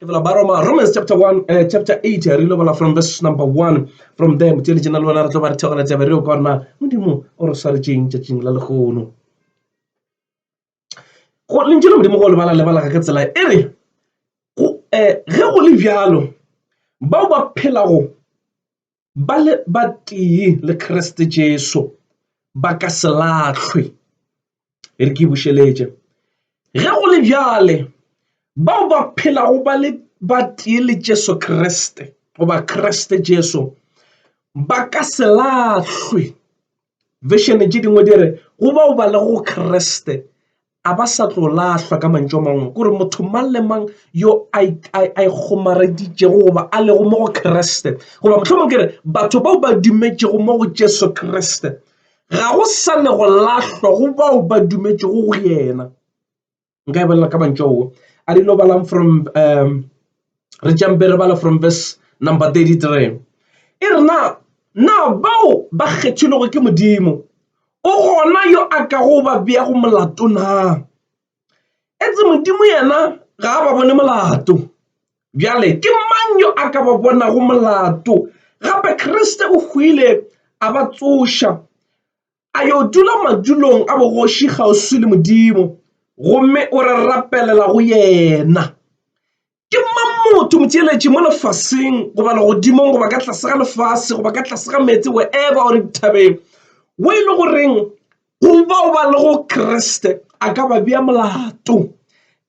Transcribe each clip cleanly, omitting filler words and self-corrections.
Romans chapter 1, chapter 8, from verse number 1. From them, till the general corner, or sarging, judging la lehono. What Linjil de Mola Levala Catsala, Eri, Reoliviano, Baba Pelao, Bale Bati, le Creste Jesu, Bacasalatri, Ergibusheleje, Reoliviale. Baba Pelao Bale Bati le Jesu Creste, Oba Creste Jesu, Bacasalatri, Vision Jidi Modere, Uba Balo Creste. Abasa tlo lahlwa ka mantšo mangwe kore motho mang le mang yo a kgomareditšego goba a lego mo go Kreste goba mohlomong kere batho bao ba dumetšego mo go Jesu Kriste ga go sa le go lahlwa go bao ba dumetšego go yena. Nka e bolela ka mantšo o a di lo balang from re jumpe re bala from verse number 33 e re na bao ba kgethilwego ke Modimo o gona yo a ka go ba bea go molato na etse Modimo yena ga ba bone molato bjale ke mang yo a ka ba bona go molato gape Kriste o hwile a ba tsoša a yo dula madulong a bogoši kgauswi le Modimo gomme o re rapelela go yena. Ke mang motho motšeletši mo lefaseng goba legodimong goba ka tlase ga lefase goba ka tlase ga meetse wherever o re dithabeng wo e le goreng go bao ba le go Kriste a ka ba bea molato.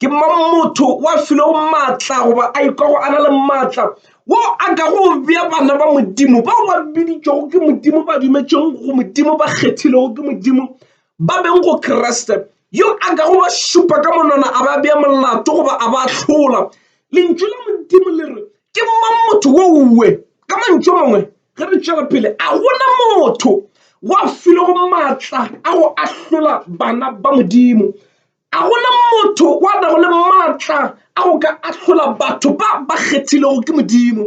Ke mang motho wa filego maatla goba a ikwago a na le maatla wo a ka go bea bana ba Modimo bao ba biditšwego ke Modimo ba dumetšego go Modimo ba kgethilego ke Modimo ba beng go Kriste yo a ka go ba šupa ka monwana a ba bea molato goba a ba hlola. Lentšu la Modimo le re ke mang motho wo uwe ka mantšo mangwe ge re tšwela pele a gona motho wa filego maatla a go ahlola bana ba Modimo a gona motho wa nago le maatla a go ka ahlola batho ba ba kgethilego ke Modimo.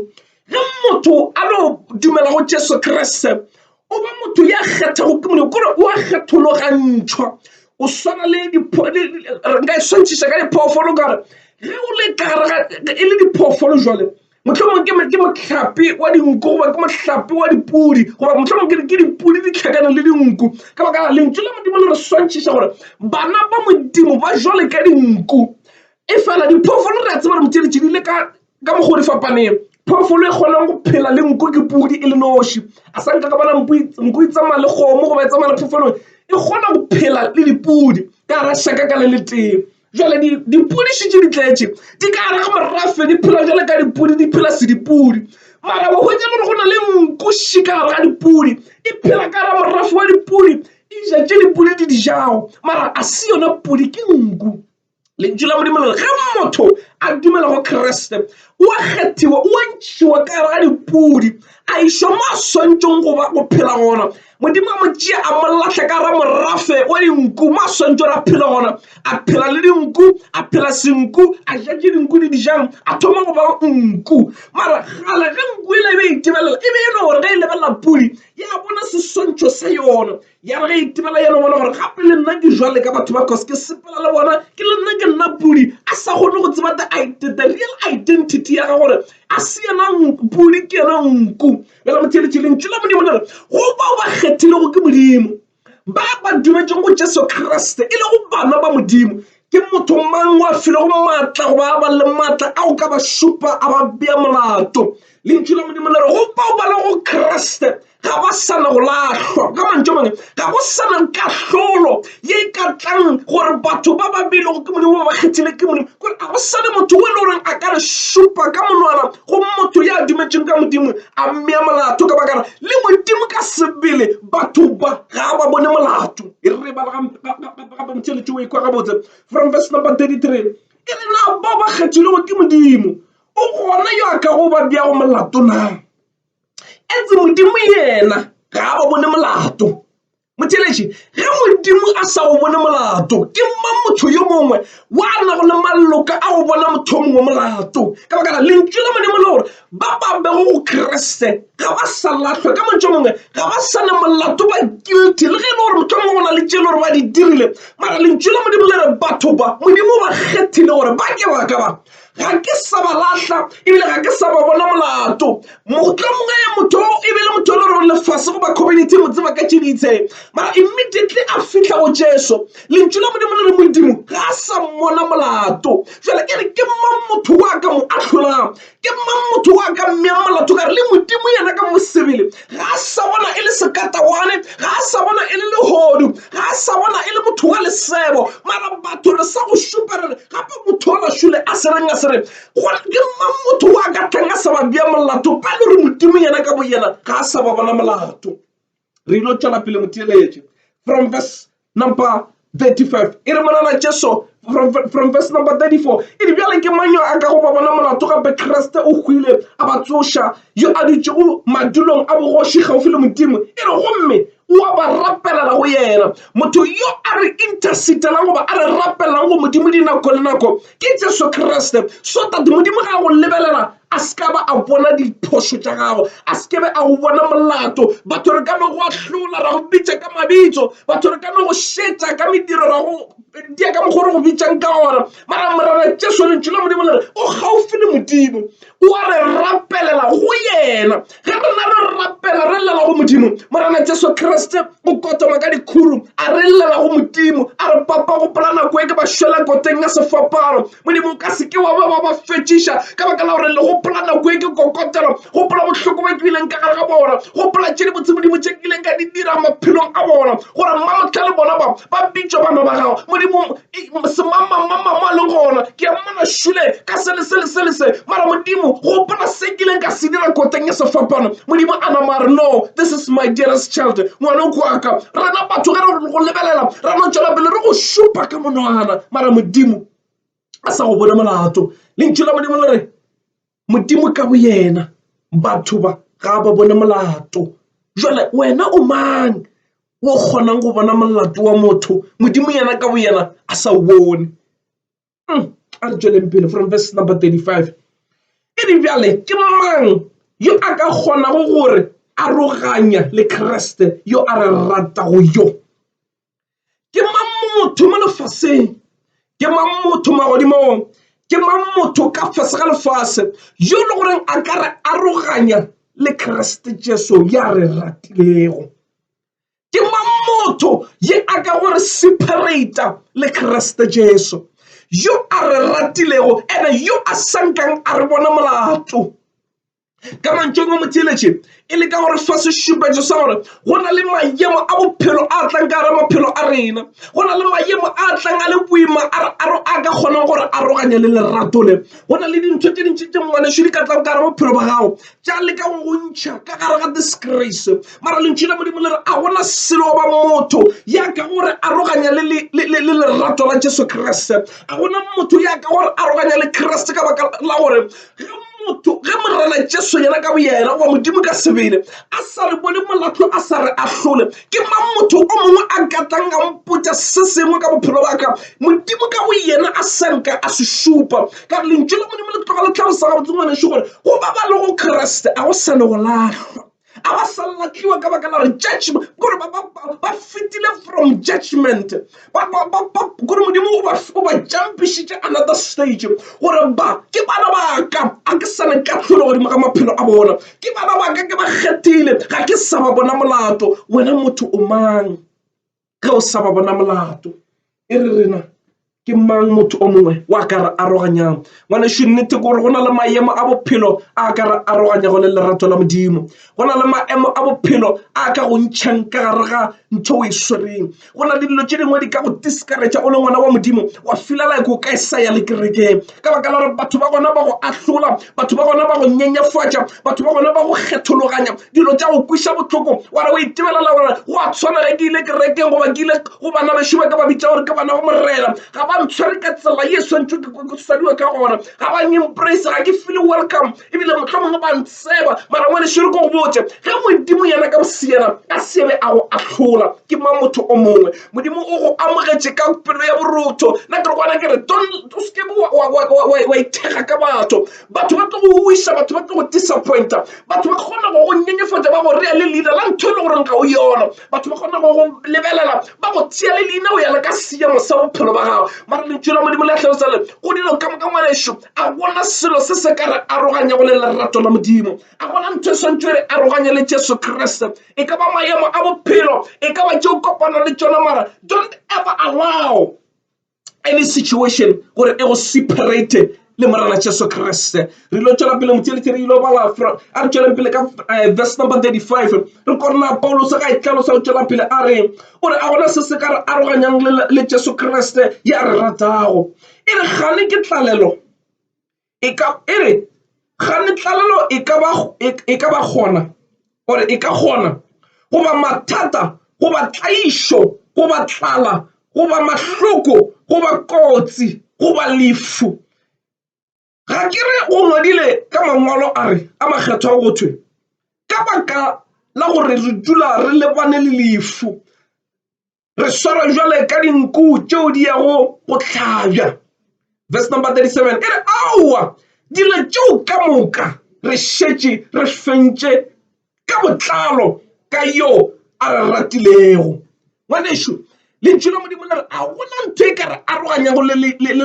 Ge motho a no dumela go Jesu Kriste o ba motho ya kgethago ke Modimo kore o a kgethologantšhwa o swana le nka e swantšhiša ka diphoofolo kare ge o le kare e le diphoofolo jwale mohlomong ke mohlapi wa dinku goba ke mohlapi wa dipudi goba mohlomong ke dipudi di tlhakana le dinku ka baka la lentšu la Modimo le re swantšhiša gore bana ba Modimo ba jwale ka dinku e fela diphoofolo re a tseba re motšeletši di ile ka mokgwa di fapaneng. Phoofolo e kgonang go phela le nku ke pudi e le noši a sa nka ka bona nku e tsamaya le kgomo goba e tsamaya le phoofolo e kgona go phela le dipudi ka gara šaka ka le le tee. Jwale dipudi šitše di tletše di ka gara ga morafe di phela jwale ka dipudi di phela se dipudi mara ba hwetša gore go na le nku ši ka gara ga dipudi e phela ka gara morafe wa dipudi e ja tše dipudi di dijago mara a se yona pudi ke nku. Lentšu la Modimo le re ge motho a dumela go Kriste o a kgethiwa o a ntšhiwa ka gara ga dipudi a išwa mo a swantšong goba go phela gona Modimo a mo tšea a mo latlha ka gara morafe wa dinku mo a swantšo gore a phela gona a phela le dinku a phela senku a ja ke dinku di dijang a thoma go ba nku mara gale ge nku ele be itebelela e be eno gore ge e lebelela pudi ya bona seswantšho sa yona ya re ge itebela yena bona gore gape le nna ke jwale ka batho ba cause ke sepela le bona ke le nna ke nna pudi a sa kgone go tseba the real identity ya ga gore a se yena pudi ke yena nku bela motšheletšheleng tšela Modimo le re go bao ba kgethilego ke Modimo ba ba dumetšego go Jesu Kriste e le go bana ba Modimo ke motho mang wa filego maatla goba a ba le maatla a go ka ba šupa a ba bea molato. Lentšu la Modimo le re go bao ba le go Kriste ga ba sana go lahlwa ka mantšo mangwe ga go sana kahlolo ye e ka tlang gore batho ba ba beilego ke Modimo ba ba kgethile ke Modimo gore ga go sane motho o e le goreng a ka re šupa ka monwana go motho ya dumetšeng ka Modimo a mmea molato ka bakara le Modimo ka sebele batho ba ga ba bone molato e re ba gape motšheletši o ekwa gabotse from verse number 33 e re na bao ba kgethilego ke Modimo o gona yo a ka go ba beago molato na etse Modimo yena ga ba bone molato motheletši ge modimo a sa go bone molato ke mang motho yo mongwe wa na go le malloka a go bona motho o mongwe molato ka baka la lentswe la modimo le gore ba bego go kreste ga ba sa lahlwe ka motho mongwe ga ba sa na molato ba guilty le ge e le gore motho mongwe go na le tšelo gore ba di dirile mara lentswe la modimo le re batho ba modimo ba kgethile gore ba ke baka ba ga ke sa ba lahla ebile ga ke sa ba bona molato mohlomongwe motho ebile motho le gore lefase go ba community motse ba ka tšeditse mara immediately a fitlha go Jesu lentswe la modimo le re modimo ga a sa mmona molato jale ke re ke mang motho wa ka mo ahlolang ke mang motho wa ka mmea molato ka re le modimo yena ka mosebele ga a sa bona e le sekatawane ga a sa bona e le lehodu ga a sa bona e le motho wa lesebo mara batho re sa go šuperele gape motho wa lašule a sereng a sere ke mang motho wa ka tlang a sa ba bea molato ba le re modimo yena ka bo yena ga a sa ba bona molato re ilo tšwela pele motheeletše from verse number 35 e re monana Jesu from verse number 34 e di bjale ke manyo a ka go ba bona molato gape Kriste o hwile a ba tsoša yo a ditšego madulong a bogoši gaufi le modimo e re gomme wa ba rapelela go yena motho yo a re intercedelang goba a re rapelang go modimo dinako le nako ke Jesu Kriste so that modimo ga go lebelela a ska ba a bona diphoso tša gago a skebe a go bona molato batho re ka no go ahlola ra go bitša ka mabitso batho re ka no go šetša ka mediro ra go dia ka mogore go bitšang ka gona mara morara Jesu lentswe la modimo le re o gaufi le modimo o a re rapelela go yena ge re na re rapela re llela go modimo morana Jesu Kriste o kotoma ka dikhuru a re llela go modimo a re papa go pola nako e ke ba šwela koteng ya sefapano modimo ka se ke wa ba fetšiša ka baka la gore le go pola nako e ke kokotelo go pola bohloko ba ke bileng ka gare ga bona go pola tše di botse modimo tše ke ileng ka di dira maphelong a bona gore mmamotlha le bona ba bitšwa bana ba gago modimo semamamamama a leng gona ke a mmona šule ka selese mara modimo go pola se ke ileng ka se dira koteng ya sefapano modimo a nama re no this is my dearest child ngwana o kwaka rena batho ge re go lebelela ra no tšwela pele re go šupa ka monwana mara modimo a sa go bone molato lentswe la modimo le re modimo ka bo yena batho ba ga ba bone molato jwale wena o mang o kgonang go bona molato wa motho modimo yena ka bo yena a sa o bone a re tšweleng pele from verse number 35 e di bjale ke mang yo a ka kgonago gore aroganya le Kriste yo a re ratago yo ke mang motho mo lefaseng ke mang motho magodimong ke mang motho ka fase ga lefase yo le gore a ka re aroganya le Kriste Jesu ya re ratilego ke mang motho ye a ka gore separata le Kriste Jesu yo a re ratilego ene yo a sankang a re bona molato ka mantšong o motheeletše e le ka gore fa sešupetšo sa gore go na le maemo a bophelo a tlang ka gare maphelo a rena go na le maemo a tlang a le boima a ka kgonang gore a roganye le lerato le go na le dintho tše dintši tše ngwaneso di ka tlang ka gare bophelo ba gago tša le ka go ntšha ka gare ga disgrace mara lentši la modimo le re a gona selo ba motho ya ka gore a roganya le lerato la Jesu Kriste a gona motho ya ka gore a roganya le Kriste ka baka la gore motho ge morena Jesu yena ka bo yena wa modimo ka sebele a sa re bone molato a sa re ahlole ke mang motho o mongwe a katang a mpotša se sengwe ka bophelo ba ka modimo ka bo yena a sanka a se šupa ka lentswe la modimo le tloga le tlhalosa gabotse ngwaneso gore go ba ba le go Kriste a go sa le go lahlwa a ba sa latlhiwa ka baka la gore judgment gore ba fetile from judgment gore modimo o ba jumpišitše another stage gore ba ke bana ba ka a ke sa ne ka tlholo godimo ga maphelo a bona ke bana ba ka ke ba kgethile ga ke sa ba bona molato wena motho o mang ge o sa ba bona molato e re rena ke mang motho o mongwe wa ka re aroganyang ngwaneso nnete gore go na le maemo a bophelo a ka re aroganyago le lerato la modimo go na le maemo a bophelo a ka go ntšhang ka gare ga ntho o e swereng go na le dilo tše dingwe di ka go discouragea o le ngwana wa modimo wa feel like o ka e sa ya le kerekeng ka baka la gore batho ba gona ba go ahlola batho ba gona ba go nyenyefatša batho ba gona ba go kgethologanya dilo tša go kwiša bohloko wa re o itebelela gore go a tshwana ge ke ile kerekeng goba ke ile go bana bešo ba ka ba bitša gore ke bana ba morena ga ba ntshware ka tsela ye swantse ke sadiwa ka gona ga ba embrace ga ke feel welcome ebile motlhomongwe ba ntseba mara ngwane šere ko go botse ge modimo yena ka bosiena ka sebe a go atlhola ke ma motho o mongwe modimo o go amogetše ka pelo ya borotho nna ke re gona kere o seke wa ithega ka batho ba tlo go uisa batho ba tlo go disappointa batho ba kgona go nyenyefatša ba go rea le leina la ntho e le goreng ga o yona batho ba kgona go lebelela ba go tšea le leina o ya le ka seemo sa bophelo ba gago mara lentšu la modimo le a tlhalosale go dilo ka ngwanešo a bona selo se se ka re aroganya go le lerato la modimo a gona ntho e swantse re aroganye le Jesu Kriste e ka ba maemo a bophelo e ka ba tšeo kopana le tšona mara don't ever allow any situation gore e go separate le morena Jesu Kriste re lo tšwela pele motšeletši re ilo bala a re tšweleng pele ka verse number 35 re korona Paulos ga e tlhalosa o tšwela pele a re gore a gona se se ka re aroganyang le Jesu Kriste ya re ratago e re gane ke tlalelo e re gane tlalelo e ka ba gona gore e ka gona goba mathata goba tlaišo goba tlala goba mahloko goba kotsi goba lefu ga ke re o ngwadile ka mangwalo a re a makgetho a go thwe ka baka la gore re dula re lebane le lefu re swara jwale ka dinku tšeo di yago go hlabja verse number 37 e re aowa dilo tšeo ka moka re šetše re fentše ka botlalo ka yo a re ratilego ngwanešo lentšu la modimo le re a gona ntho e ka re aroganyago le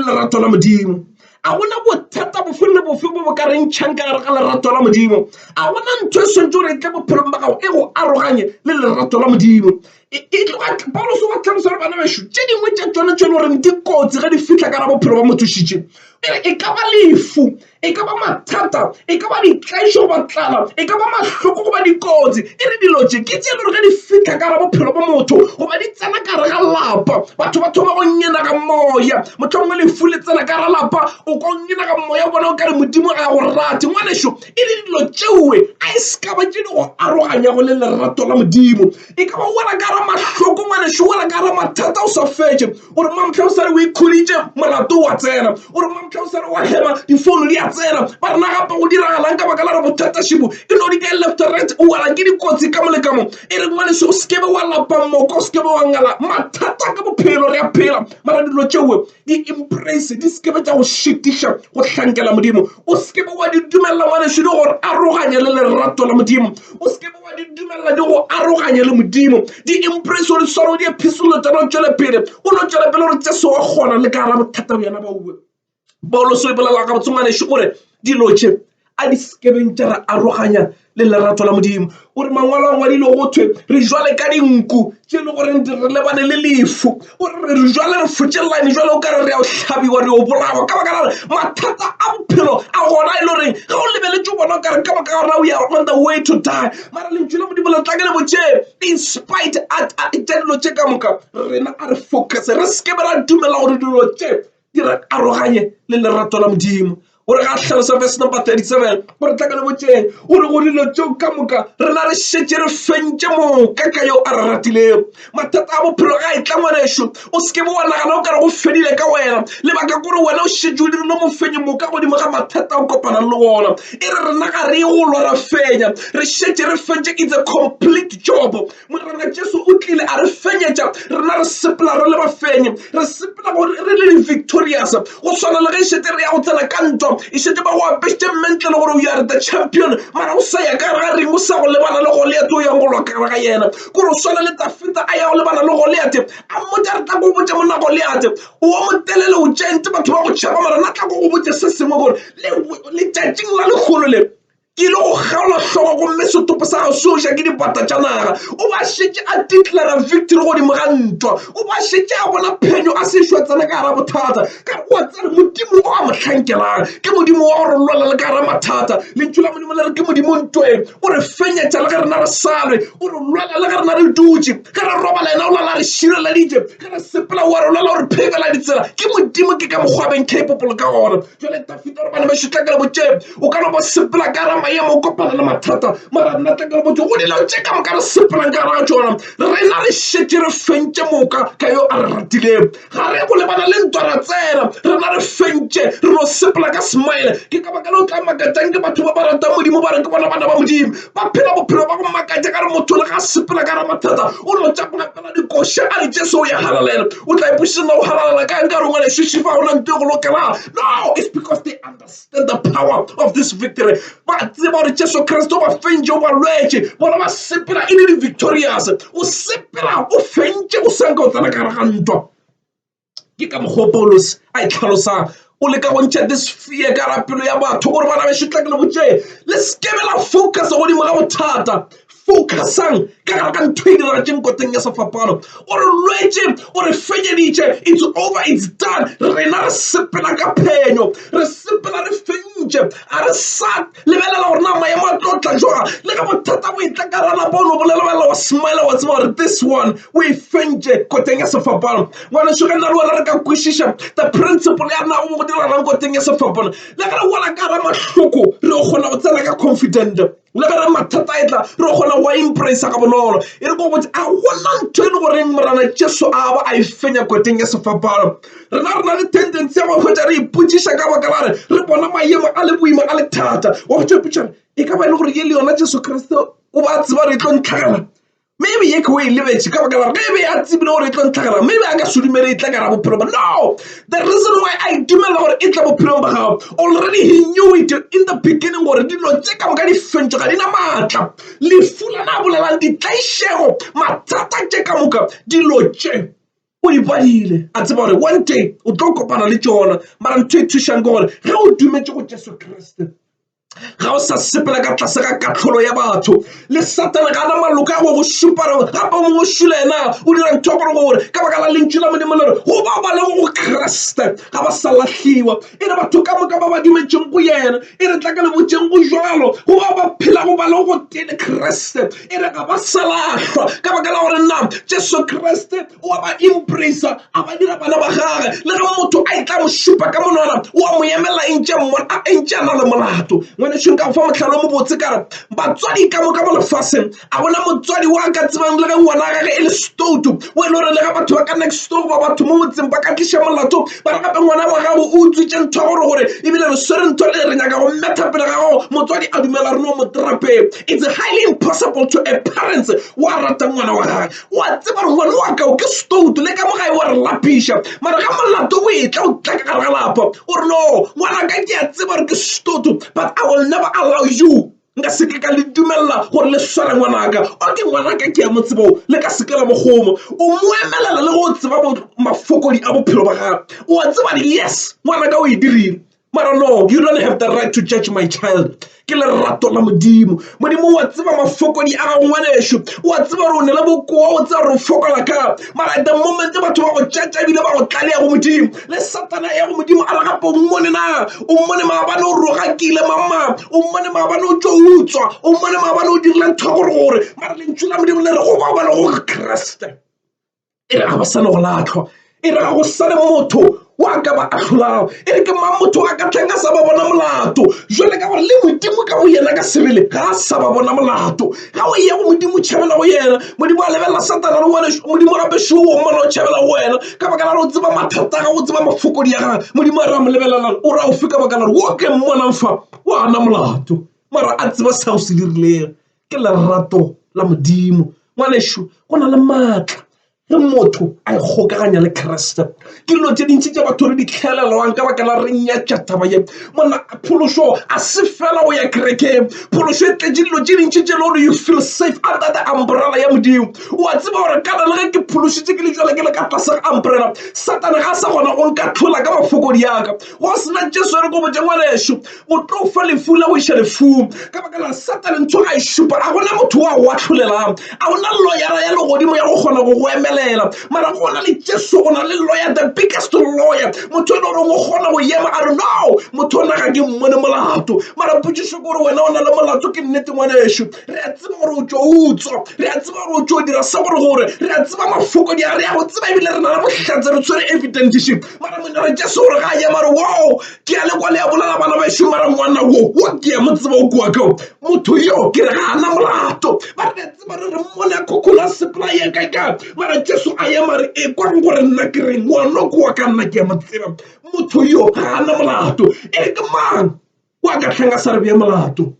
lerato la modimo a gona bothata bofe le bofe bo bo ka rentšhang ka gare ga lerato la modimo a gona ntho e swantse gore e tle bophelong ba gago e go aroganye le lerato la modimo Paulos wa tlhalosa gore bana bešo tše dingwe tša tsone tše le goreng di kotsi ge di fitlha ka ra bophelo ba mothušitše e ka ba lefu e ka ba mathata e ka ba ditlaišo goba tlala e ka ba mahloko goba dikotsi e re dilo tše ke tše le gore ge di fitlha ka ra bophelo ba motho goba di tsena ka re ga lapa batho ba thoma go nyena ka moya motho mongwe lefu le tsena ka ra lapa o ka nyena ka moya o bona o ka re modimo ga go rate ngwanešo e le dilo tšeue a e se ka ba tše di go aroganyago le lerato la modimo e ka ba wela ka ra mahloko ngwanešo wela ka ra mathata o sa fetše gore mamtlha o sa re o ikhuditše molato wa tsena gore mamtlha o sa re wa hema difounu di a tsena ba rena gape go diragalang ka baka la re bothatašibo e no di ka left right o wela ke dikotsi ka mo le ka mo e re ngwanešo o sekebe wa lapa mmoko o sekebe wa ngala mathata ka bophelo re a phela mara dilo tšeue di embrace di sekebe tša go šitiša go hlankela modimo o sekebe wa di dumelela ngwanešo di gore aroganye le lerato la modimo o sekebe wa di dumelela di go aroganye le modimo di embrace gore swaro di episolo tša no tšwele pele o no tšwele pele gore tše se wa kgona le ka gara bothata bjana ba ue Paulos o bolela ga botse ngwanešo gore dilo tše a di sekebeng tša re aroganya le lerato la modimo gore mangwalo a ngwadile go thwe re jwale ka dinku tše le gore re lebane le lefu gore re jwale re fotšelelane jwale o ka re re a o hlabiwa re o bolawa ka baka la mathata a bophelo a gona e le goreng ge o lebeletše o bona o kare ka baka gona we are on the way to die mara lentšu la modimo letlakele botše in spite tša dilo tše ka moka rena a re focus re sekebe ra dumela gore dilo tše di re aroganye le lerato la modimo gore ga tlhalosa verse number 37 gore tlakale botšeng gore go dilo tšeo ka moka rena re šetše re fentše moka ka yo a re ratilego mathata a bophelo ga e tla ngwanešo o sekebe wa nagana o kare go fedile ka wena lebaka kore wena o šetše o dirile mofenyi moka godimo ga mathata a o kopanang le gona e re rena ga re e golwa ra fenya re šetše re fentše it's a complete job morena Jesu o tlile a re fenyetša rena re sepela re le bafenyi re sepela gore re le victorious go swana le ge e šetše re ya go tsena ka ntwa e šetše ba go apešitše mentle le gore you are the champion mara o sa ya ka ga ring o sa go lebana le Goliath o yang go lwa ka ga yena kore o swana le Dafita a ya go lebana le Goliath a mmotša re tla go botša monna Goliath o wa motelele o tšente batho ba go tšhaba mara na tla go go botša se sengwe gore letšatšing la legolo le ke ile go kgaola hlogo gomme setopo sa gago se o ja ke dipata tša naga o ba šetše a declara victory godimo ga ntwa o ba šetše a bona phenyo a se šwetsana ka gara bothata ka wa tsare modimo o a motlhankelang ke modimo wa gore lwala le ka gara mathata lentšu la modimo le re ke modimo ntweng o re fenyetša le ge rena re salwe o re lwala le ge rena re dutše ge re roba le ena o lala re šireleditše ge re sepela wa re o lala o re phekela ditsela ke modimo ke ka mokgwa ben capable ka gona jale Dafita gore bana ba šutlakele botšeng o ka no ba sepela ka gara maemo o kopana le mathata mara nna tla ka botse go dilo tse ka moka re sepelang ka ra tsona rena re šetse re fentše moka ka yo a re ratileng ga re go lebana le ntwa ra tsena rena re fentše re no sepela ka smile ke ka baka le o tla makatšang ke batho ba ba ratang modimo ba re ke bona bana ba modimo ba phela bophelo ba go makatša ka re motho le ga sepela ka ra mathata o no tšapola pela dikoša a re jesu o ya halalela o tla ipušena o halalela ka nka rongwane šešifa gona nto e go lokela no it's because they understand the power of this victory ba tseba gore jesu kriste o ba fentše o ba lwetše bona ba sepela e le di-victorious o sepela o fentše o sanka o tsena ka re ga ntwa ke ka mokgwa paulos a e tlhalosang o leka go ntšha this fear ka ra pelo ya batho gore bana bešo tla ke le botšee le sekebela focus godimo ga bothata focusang ka gare ka ntho e diragetseng koteng ya sefapano o re lwetše o re fenyeditše it's over it's done rena re sepela ka phenyo re sepela re fentše a re sa lebelela gore na maemo a tlo tla joga le ga bothata bo etla ka rana bono bolelebelela wa smile wa tseba gore this one o e fentše koteng ya sefapano ngwaneso ge nna le wena re ka kwešiša the principle ya nago mo go diragalang koteng ya sefapano le ge re wala ka ra mahloko re o kgona go tsena ka confident le ge re mathata a etla re o kgona wa impressa ka bonolo e re ko botse a gona ntho e le goreng morana jesu a ba a e fenya koteng ya sefapano rena re na le tendency ya go hwetša re ipotšiša ka baka la re bona maemo a le boima a le thata wa go tšepotšana e ka ba e le gore ye le yona jesu kriste o ba tseba re e tlo ntlhagela maybe ye ke o e lebetše ka baka la re maybe a tsebile gore e tlo ntlhagela maybe a ka sodumele e tla ka ra bophelo ba no the reason why I dumela gore e tla bophelong ba gago already he knew it in the beginning gore dilo tse ka moka di fentšo ga di na maatla lefu la na bolelang ditlaišego mathata tše ka moka dilo tše o di badile a tseba gore one day o tlo kopana le tšona mara ntho e thušang ke gore ge o dumetše go jesu kriste ga o sa sepela ka tlase ga katlholo ya batho le satane ga ana maloko a go go šupara gape o mongwe šula ena o dira ntho gore gore ka baka la lentšu la modimo lere go ba ba le go go kreste ga ba sa latlhiwa e re batho ka moka ba ba dumetšeng go yena e re tla ka le botšeng go jalo go ba ba phela go ba le go tene kreste e re ga ba sa lahlwa ka baka la gore nna jesu kreste o a ba impressa a ba dira bana ba gage le ge motho a etla mo šupa ka monwana o a mo emela entše a na le molato ngwanešong ka go fa motlhalo mo botse kare batswadi ka moka mo lefaseng a bona motswadi wa ka tsebang le ge ngwana gage e le stoutu o e le gore le ga batho ba ka next door ba batho mo motseng ba ka tliša molato ba re gape ngwana wa gago o utswitše ntho ya gore ebile re swere ntho le re nyaka go mmetha pele gago motswadi a dumela re no mo trapeng it's highly impossible to a parents wa rata ngwana wa gage wa tseba gore ngwana wa ka o ke stoutu le ka mogae wa re lapiša mara ga molato o etla o tla ka gare ga lapa o re no ngwana ka ke a tseba gore ke stoutu but I will never allow you nka seke ka le dumella gore le sware ngwanaka o ke ngwanaka ke ya mo tsebao le ka seke la mogomo o mo emelela le go tseba mafokodi a bophelo ba gape o a tseba yes ngwanaka o e dirile mara no you don't have the right to judge my child ke lerato la modimo modimo wa tseba mafokodi a ga ngwanešo wa tseba gore o ne le bokoa o tseba gore o fokola ka mara at the moment batho ba go tšatša ebile ba go tlalea go modimo le satana ya go modimo a le gape o mmone na o mmone maabane o rogakile mama o mmone maabane o tšo utswa o mmone maabane o dirile ntho gore mara lentšu la modimo le re go ba le go kreste e re ga ba sane go latlhwa e re ga go sane motho wa ka ba ahlolao e re ke mang motho a ka tlang a sa ba bona molato jwale ka gore le modimo ka go yena ka sebele ga a sa ba bona molato ga o ye go modimo tšhabela go yena modimo a lebelela satana le ngwane modimo gape šo o mmona o tšhabela go wena ka baka la re o tseba mathata ga o tseba mafokodi ya gage modimo a re a mo lebelela o ra o fe ka baka la re wo ke mmonang fa o ana molato mara a tseba sa o se dirileng ke lerato la modimo ngwanešo go na le maatla ge motho a ikgokaganya le kreste ke dilo tše dintši tša batho re di tlhelelwang ka baka la re nyatša taba ye mona phološo a se fela go ya kerekeng phološo e tletše dilo tše dintši tše le gore you feel safe under the umbrella ya modimo o a tseba gore kana le ge ke phološitše ke le jale ke le ka tlase ga umbrella satane ga a sa gona go nka tlhola ka mafokodi yaka go sena jesu re ko botse ngwanešo o tlo fa lefu la go iša lefung ka baka la satane ntho a e šupa a gona motho wa go atlholelang a gona loyara ya legodimo ya go kgona go go emela dumelela mara go na le Jesu go na le lawyer, the biggest lawyer motho o le go gona go yema a re no motho ona ga ke mmone molato mara potšišo gore wena o na le molato ke nnete ngwanešo re a tseba gore o tšo utswa re a tseba gore o tšo dira sa gore re a tseba mafoko di a re a go tseba ebile re na le bohlatse re tshwere evidentship mara monna re Jesu gore ga a yema re wow ke a le kwa le ya bolela bana bašo mara ngwana wo ke ya mo tseba o kua kao motho yo ke re ga ana molato ba re tseba re mmone a khokola supply ya ka mara Jesu a ya mare e kwa gore nna ke re ngwana ko wa ka nna ke ya mo tseba motho yo ga ana molato e ke mang wa ka tlhanga sa re be molato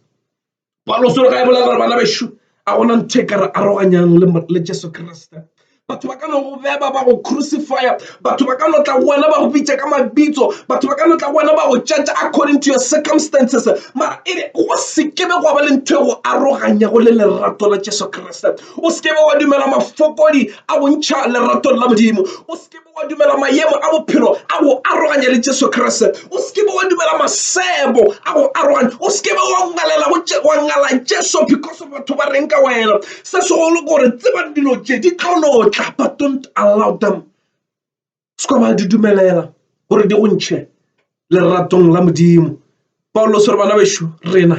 Paulo solo ga e bolela bana bašo a gona nthe ka re aroganyang le Jesu Kriste batho ba ka no go beba ba go crucify batho ba ka no tla wena ba go bitša ka mabitso batho ba ka no tla wena ba go judge according to your circumstances mara ere go sekebe go ba le ntho go aroganya go le lerato la Jesu Kriste o sekebe wa dumela mafokodi a go ntšha lerato la Modimo o sekebe wa dumela maemo a bophelo a go aroganya le Jesu Kriste o sekebe wa dumela masebo a go aroganya o sekebe wa ngala Jesu because of batho ba reng ka wena se segolo gore tseba dilo tše di tlono but don't allow them ska ba di dumelela gore di go ntšhe leratong la Modimo Paulo se re bana bašo rena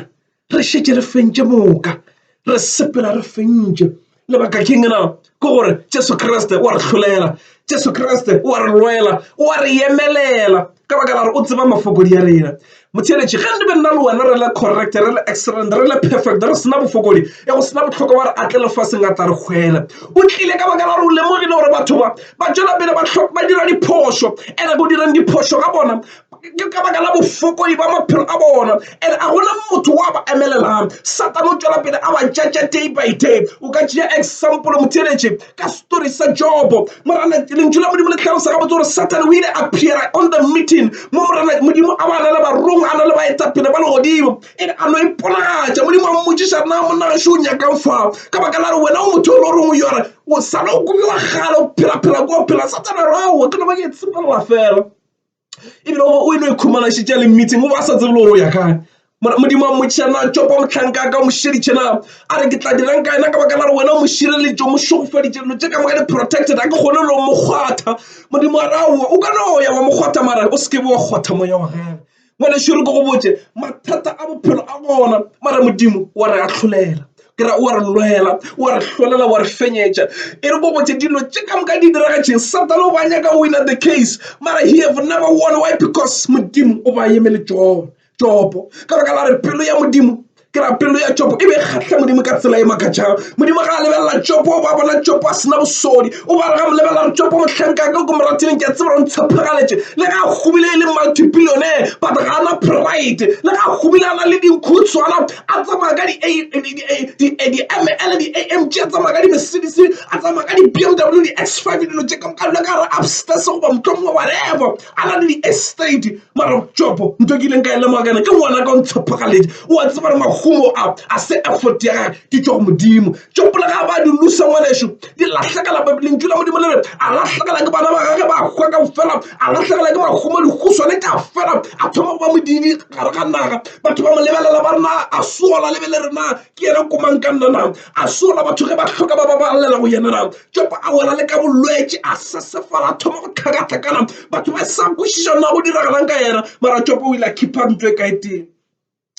re šetše re fentše moka re sepela re fentše lebaka ke ngena ke gore Jesu Kriste wa re hlolela Jesu Kriste wa re lwela wa re yemelela ka baka la re o tseba mafokodi ya rena motheletši ge nne be nna le wena re le correct re le excellent re le perfect re sena bofokodi e go sena botlhoko ba re atle lefaseng a tla re hwela o tlile ka baka la re o lemogile gore batho ba tšwela pele ba dira diphošo ene go dirang diphošo ga bona ke ka baka la bofokodi ba maphelo a bona and a gona motho wa ba emelelang Satan o tšwela pele a ba judge day by day o ka tšea example motheletši ka story sa Job morana lentšu la Modimo le tlhalosa ga botse gore Satan o ile appear on the meeting mo morana Modimo a ba na le barong a na le baetapele ba le godimo ene a no iponagatša Modimo a mmotšiša na monna gašo o nyakang fao ka baka la re wena o motho o le goreng o yore o sala o kobiwa gale o phela ko phela Satan a re aowa ke no ba ke tsepelela fela ebile o eno ikhumanašitše le meeting o ba sa tsebe le gore o ya kae Modimo a mmotšiša na Job motlhanka ka mošeditše na a re ke tla dirang ka ena ka baka la re wena o mošireletše o mošogofaditše dilo tše ka moka di-protected a ke kgone le o mokgwatha Modimo a re aowa o ka no ya wa mokgwatha mara o sekebe wa kgwatha moya wa gage ngwane šoro ke go botse mathata a bophelo a bona mara Modimo wa re a hlolela kera o re lwela o re hlolela wa re fenyetša e re go botse dilo tše ka moka di diragatšeng Satan o ba nyaka win the case mara he have never won why because Modimo o ba emele Job ka baka la re pelo ya Modimo ke ra pelo ya Job e be kgatla Modimo ka tsela e makatšang Modimo ga a lebelela Job o ba bona Job a sena bosodi o ba re ga lebelela Job motlhanka ka ko moratileng ke a tseba re ntshepagaletše le ga a gobile e le multi-billionaire but ga ana pride le ga a gobile a na le dinkhutswana a tsamaya ka di-ML di-AMG a tsamaya ka di-Mercedes a tsamaya ka di-BMW di-X5 dilo tše ka moka le ka re upstairs goba motlhomongwe whatever a na le di-estate mara Job ntho ke ileng ka e lemogana ke ngwana ka o ntshepagaletše o a tseba re mahumo a se effort ya gage di tšwa go Modimo Job le ga ba di lusa ngwanešo di lahlakela lentšu la Modimo le re a lahlakela ke bana ba gage ba hwa ka fela a lahlakela ke mahumo dikguswane ka fela a thoma go ba modidi gare ga naga batho ba mo lebelela ba rena a sola lebele rena ke ena komang ka nna na a sola batho ge ba hloka ba balela go yena na Job a wela le ka bolwetše a sesefala a thoma go tlhakatlhakana batho ba sa kwešiša na go diragalang ka yena mara Job o ile a khipa ntho e ka eteng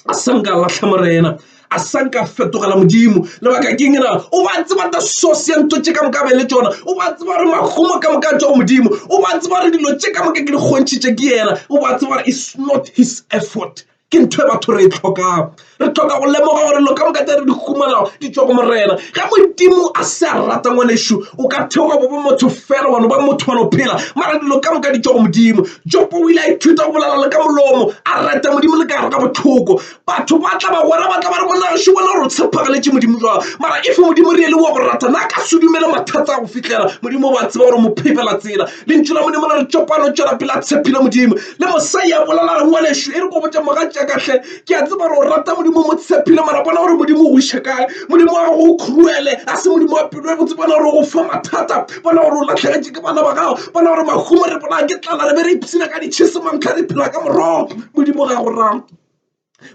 a sanka latlha morena a sanka fetogela Modimo lebaka ke ngena o ba tseba the source ya ntho tše ka moka be le tšona o ba tseba re mahumo ka moka tšwa go Modimo o ba tseba re dilo tše ka moka ke di kgontšhitše ke yena o ba tseba it's not his effort ke ntho e batho re e tlhokang re tlhoka go lemoga gore lo ka moka tse re di humana di tšwa go morena ga Modimo a se a rata ngwanešo o ka theoga bo motho fela wano ba motho wa no phela mara dilo ka moka di tšwa go Modimo Job o ile a ithuta go bolela le ka molomo a rata Modimo le ka gare ka bothoko batho ba tla ba wena ba tla ba re bona gašo bona gore o tshepagaletše Modimo jwa mara if Modimo re ele wa go rata na ka se dumele mathata a go fitlhela Modimo ba tseba gore mo phepela tsela lentšu la Modimo la re Job a no tšwela pele a tshepile Modimo le Mosai a bolela re ngwanešo e re go botša mogatša kahle ke a tseba gore o rata Modimo mo tshepile mara bona gore Modimo o iše kae Modimo a go cruele a se Modimo wa pelo e botse bona gore go fa mathata bona gore o latlhegetše ke bana ba gago bona gore mahumo re bona ke tlala re be re ipsina ka ditšhese mantlha re phela ka morogo Modimo ga go rata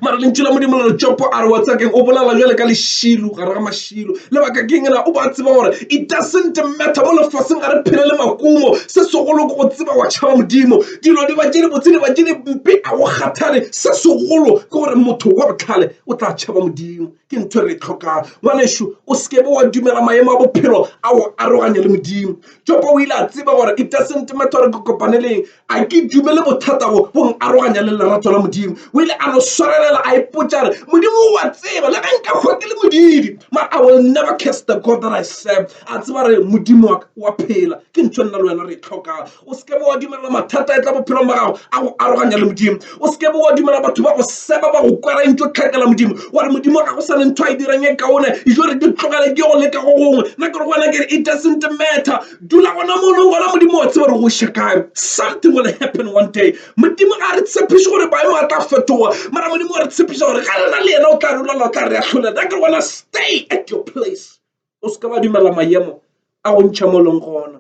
mara lentswe la modimo le re Jopo a re wa tsakeng o bolala jwale ka lešilo gare ga mašilo lebaka ke ngena o ba tseba gore it doesn't matter mo lefaseng ga re phele le makumo se segolo ke go tseba wa tšhaba modimo dilo di ba tše di botse di ba tše di mpe a go kgathale se segolo ke gore motho wa botlhale o tla tšhaba modimo ke ntho re tlhokang ngwanešo o sekebe wa dumela maemo a bophelo a o aroganya le modimo Jopo o ile a tseba gore it doesn't matter gore ke kopaneleng a ke dumele bothata bo bong aroganya le lerato la modimo o ile a no swarelela a ipotsa re modimo wa tseba le ga nka hwa ke le modidi ma I will never curse the God that I serve a tseba re modimo wa phela ke ntho nna le wena re tlhokang o sekebe wa dumela mathata a tla bophelo ba gago a go aroganya le modimo o sekebe wa dumela batho ba go seba ba go kwara ntho tlhakela modimo wa re modimo ga go sa le ntho a e dirang e kaone e jo re ke tlogele ke go leka go gongwe nna ke re gona ke it doesn't matter dula gona mono gona modimo wa tseba re go shakae something will happen one day modimo ga re tshepiše gore baemo a tla fetoga mara modimo wa re tshepiša gore ga rena le yena o tla rulala o tla re a tlholela nna ke re gona stay at your place o seka ba dumela maemo a go ntšha mo leng gona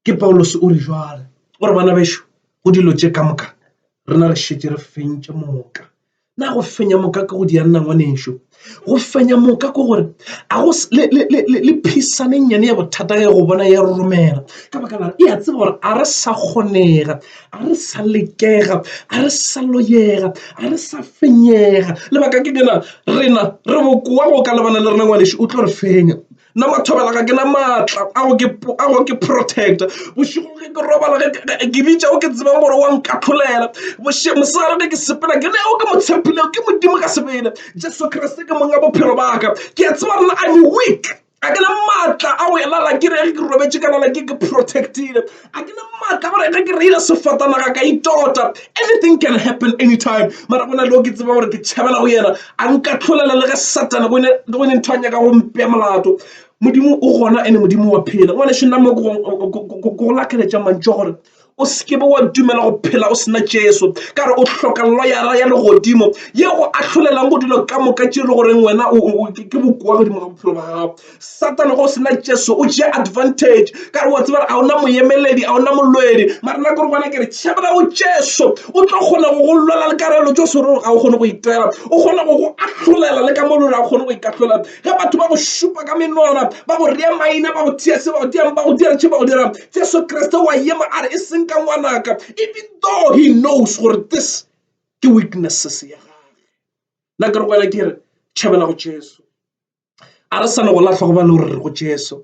ke Paulos o re jwale gore bana bešo go dilo tše ka moka rena re šetse re fentše moka na go fenya moka ke go di nna ngwanešo go fenya moka ke gore a go le phisane nyane ya bothata ge go bona ya romela ka baka la e a tseba gore a re sa kgonega a re sa lekega a re sa loyega a re sa fenyega lebaka ke kena rena re bokoa go ka lebana le rena ngwanešo o tlo re fenya nna mathobela ga ke na maatla a go ke protect bošigo ge ke robala ke bitša o ke tsebang gore wa nkatholela mosegare ge ke sepela ke neo ke motshepileo ke modimo ka sebele Jesu Kriste ke monga bophelo baka ke a tseba rena I'm weak a ke na maatla a go elala ke re ge ke robetše ka nala ke protectile a ke na maatla gore ge ke reile sefatanaga ka itota anything can happen anytime mara gona leo ke tseba gore ke tšhabela go yena a nkatholela le ge satana go ne ntho a nyaka go mpea molato modimo o gona ene modimo wa phela ngwana se nna mo go lakeletša mantšo gore o sekebe wa dumela go phela o sena Jesu ka re o hloka loyara ya legodimo ye go ahlolelang go dilo ka moka tše le goreng wena ke bokoa godimo ga bophelo ba gago satana go sena Jesu o tšea advantage ka re wa tseba a ona moemeledi a ona molwedi mara nna gore bana ke re tšhabela go Jesu o tlo kgona go lwela le karelo tšo soro ga o kgone go itela o kgona go ahlolela le ka molora a kgone go ikahlolela ge batho ba go šupa ka menwana ba go rea maina ba go tia se ba go dira tše ba go dira Jesu Kriste wa ema a re e seng ka ngwanaka even though he knows gore this ke weaknesses ya gage nna ke re gona ke re tšhabela go Jesu a re sane go latlha go ba le gore re go Jesu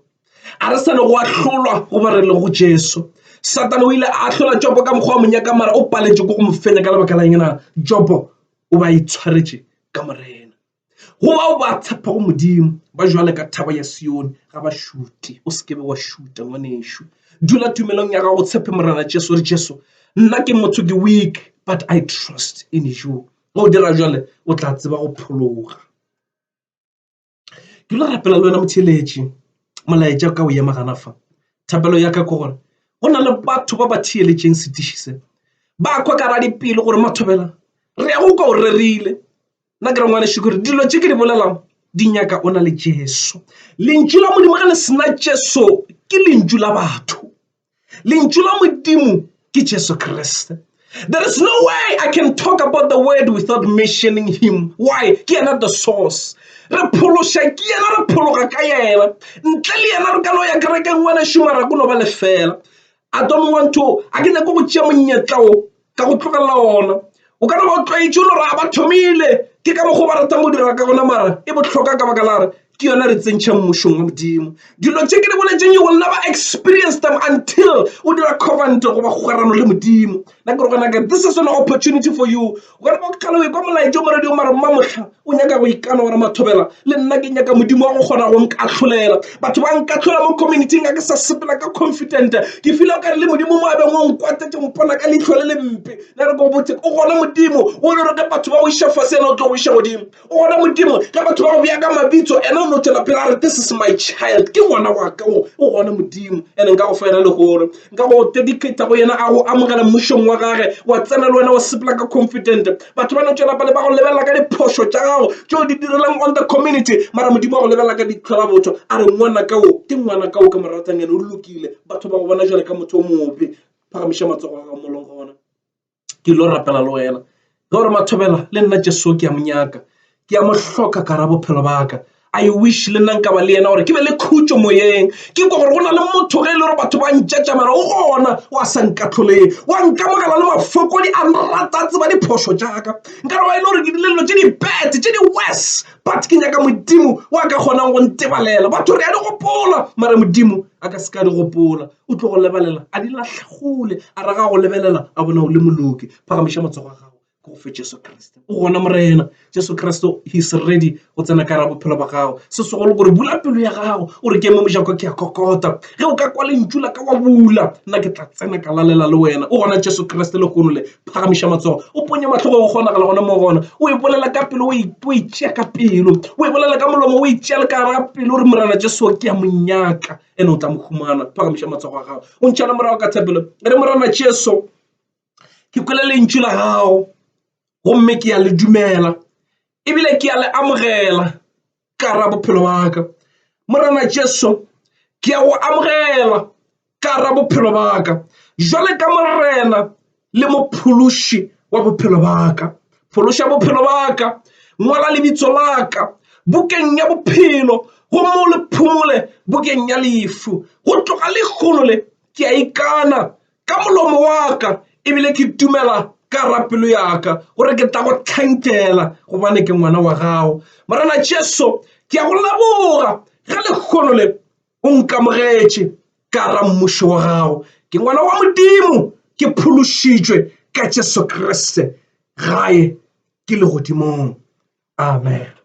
a re sane go ahlolwa go ba re le go Jesu Satana o ile a ahlola Jopo ka mokgwa wa monyaka mara o paletše go mo fenya ka lebaka la engena Jopo o ba itshwaretše ka morena go bao ba tshepa go modimo ba jwale ka thaba ya Sione ga ba šute o sekebe wa šuta ngwanešo dula tumelong ya gago tshepe morena Jesu re Jesu nna ke motho ke weak but I trust in you go dira jwale o tla tseba go phologa ke lo rapela le wena motheletši molaetša ka o ema gana fa thapelo ya ka ke gore go na le batho ba ba theeletšeng setiši se ba kwa ka ra dipele gore mathobela re ya go ka o rerile nna ke re ngwanešo gore dilo tše ke di bolelang di nyaka o na le Jesu lentšu la modimo ge le sena Jesu ke lentšu la batho lentšu la modimo ke Jesu Kriste there is no way I can talk about the word without mentioning him why ke yena the source re phološa ke yena re phologa ka yena ntle le yena re ka no ya kerekeng ngwanešo mara ko no ba lefela I don't want to a ke nyako go tšea monyetla o ka go tlogelela ona o ka no ba o tlwaetše o no ra ba thomile ke ka mogo ba rata mo dira ka gona mara e botlhoka ka baka la re ke yona re tsentšha mmošong wa modimo dilo tše ke di boletšeng you will never experience them until o dira covenant go ba kgwerano le modimo nna ke re gona ke this is an opportunity for you gona ba kgale o ekwa molaetša o moredio mara mmamotlha o nyaka go ikana gore mathobela le nna ke nyaka modimo wa go kgona go nkahlolela batho ba nkahlola mo communityng a ke sa sepela ka confident ke fila o kare le modimo mo abeng o nkwatetše mpona ka leitlho le lempe na re go botse o gona modimo o le re ke batho ba go iša fase ena o tlo go iša godimo o gona modimo ke batho ba go bea ka mabitso ena o no tšwela pele a re this is my child ke ngwana wa ka o gona modimo ene nka go fela le gore nka go dedicata go yena a go amogela mmošong wa gage wa tsena le wena wa sepela ka confident batho ba no tšwela pele ba go lebelela ka diphošo tša gago tšeo di direlang on the community mara modimo wa go lebelela ka ditlhola botho a re ngwana ka o ke ngwana ka o ka moratang ene o lokile batho ba go bona jale ka motho o mobe phagamiša matsogo a ga molong gona ke lo rapela le wena gore Mathobela le nna Jesu ke a monyaka ke a mo hloka ka ra bophelo baka I wish le nna nka ba le yena gore ke be le khutso moyeng ke kwa gore go na le motho ge e le gore batho ba ntšatšamela o gona wa sa nkatlholeng wa nkamogela le mafokodi a nratatse ba diphoso jaaka nkare wa e le gore ke dilelo tše di-bad tše di-wes but ke nyaka modimo wa ka kgonang go ntebalela batho re a di gopola mare modimo a ka se ka di gopola o tlo go lebelela a di latlhagole a raga go lebelela a bona o le moloki phagamiša matsogo a gago go fe Jesu Kriste o gona morena Jesu Kriste he's ready go tsena ka ra bophelo ba gago se segolo gore bula pelo ya gago o re ke mo mojako ke a kokota ge o ka kwa lentšula ka wa bula nna ke tla tsena ka lalela le wena o gona Jesu Kriste le kgono le phagamiša matsogo o ponya matlhogo go kgonagala gona mo gona o e bolela ka pelo o e tšea ka pelo o e bolela ka molomo o e tšea le ka ra pelo re morana Jesu ke a monyaka ene o tla mo humana phagamiša matsogo a gago o ntšhana morago ka tshepelo re morana Jesu ke kwele lentšu la gago gomme ke a le dumela ebile ke a le amogela ka ra bophelo baka morana Jesu ke a go amogela ka ra bophelo baka jwale ka morena le mophološi wa bophelo baka phološa bophelo baka ngwala lebitso laka bukeng ya bophelo go mo le phumole bukeng ya lefu go tloga le kgono le ke a ikana ka molomo waka ebile ke dumela ka rapelo yaka gore ke tla go thankela gobane ke ngwana wa gago morena Jesu ke a go leboga ga le kgono le o nkamogetše ka ra mmušo wa gago ke ngwana wa modimo ke phološitšwe ka Jesu Kriste gae ke le godimong amen.